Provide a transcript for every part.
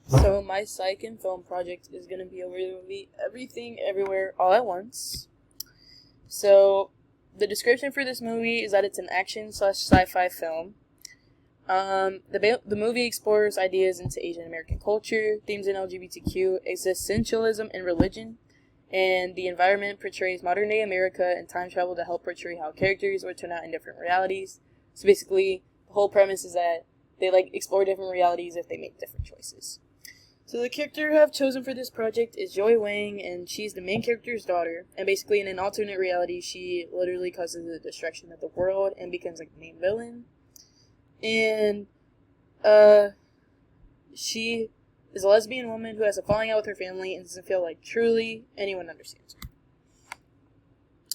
So my Psych and film project is going to be over the movie Everything Everywhere All at Once. So the description for this movie is that it's an action slash sci-fi film. The movie explores ideas into Asian American culture, themes in LGBTQ, existentialism and religion, and the environment portrays modern day America and time travel to help portray how characters would turn out in different realities. So basically, the whole premise is that they explore different realities if they make different choices. So the character I've chosen for this project is Joy Wang, and she's the main character's daughter. And basically, in an alternate reality, she literally causes the destruction of the world and becomes the main villain. And she is a lesbian woman who has a falling out with her family and doesn't feel like truly anyone understands her.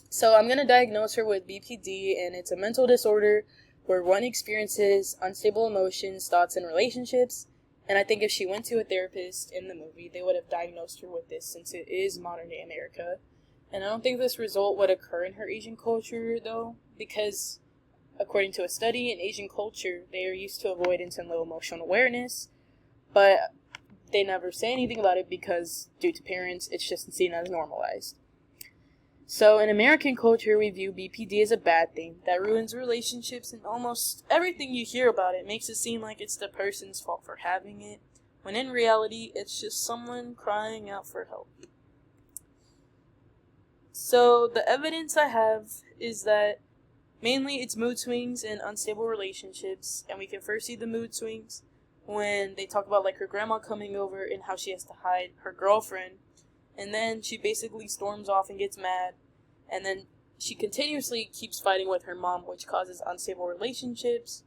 So I'm gonna diagnose her with BPD, and it's a mental disorder where one experiences unstable emotions, thoughts, and relationships. And I think if she went to a therapist in the movie, they would have diagnosed her with this since it is modern day America. And I don't think this result would occur in her Asian culture, though, because according to a study, in Asian culture, they are used to avoidance and low emotional awareness, but they never say anything about it because, due to parents, it's just seen as normalized. So in American culture, we view BPD as a bad thing that ruins relationships, and almost everything you hear about it makes it seem like it's the person's fault for having it, when in reality, it's just someone crying out for help. So the evidence I have is that mainly it's mood swings and unstable relationships, and we can first see the mood swings when they talk about her grandma coming over and how she has to hide her girlfriend. And then she basically storms off and gets mad. And then she continuously keeps fighting with her mom, which causes unstable relationships.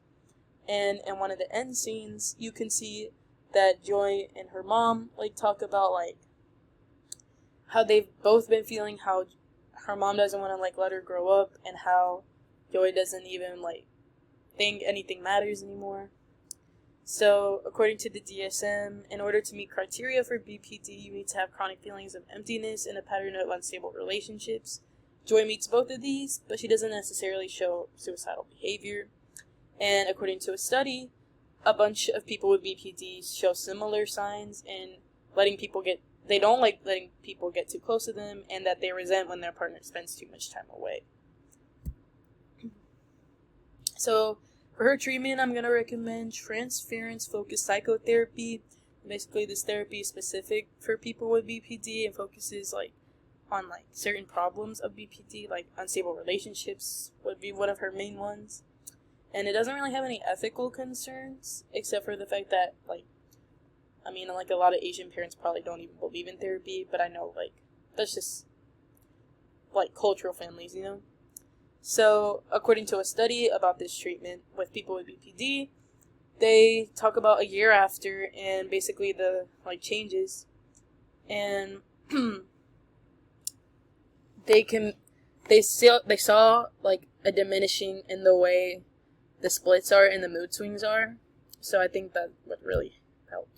And in one of the end scenes, you can see that Joy and her mom talk about how they've both been feeling how her mom doesn't want to let her grow up, and how Joy doesn't even think anything matters anymore. So, according to the DSM, in order to meet criteria for BPD, you need to have chronic feelings of emptiness and a pattern of unstable relationships. Joy meets both of these, but she doesn't necessarily show suicidal behavior. And according to a study, a bunch of people with BPD show similar signs in they don't like letting people get too close to them, and that they resent when their partner spends too much time away. So, for her treatment, I'm going to recommend transference-focused psychotherapy. Basically, this therapy is specific for people with BPD and focuses on certain problems of BPD, like unstable relationships would be one of her main ones. And it doesn't really have any ethical concerns, except for the fact that a lot of Asian parents probably don't even believe in therapy, but I know that's just cultural families, you know? So, according to a study about this treatment with people with BPD, they talk about a year after and basically the changes, and they saw a diminishing in the way the splits are and the mood swings are. So I think that would really help.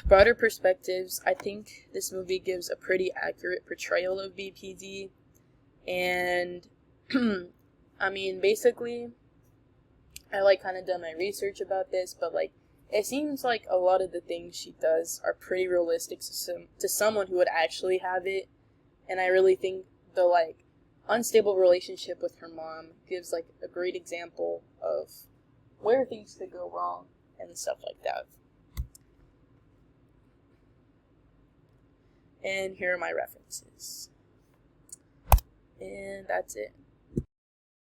Broader perspectives, I think this movie gives a pretty accurate portrayal of BPD. And, basically, I kind of done my research about this, but, it seems like a lot of the things she does are pretty realistic to someone who would actually have it, and I really think the, unstable relationship with her mom gives, a great example of where things could go wrong and stuff like that. And here are my references. And that's it.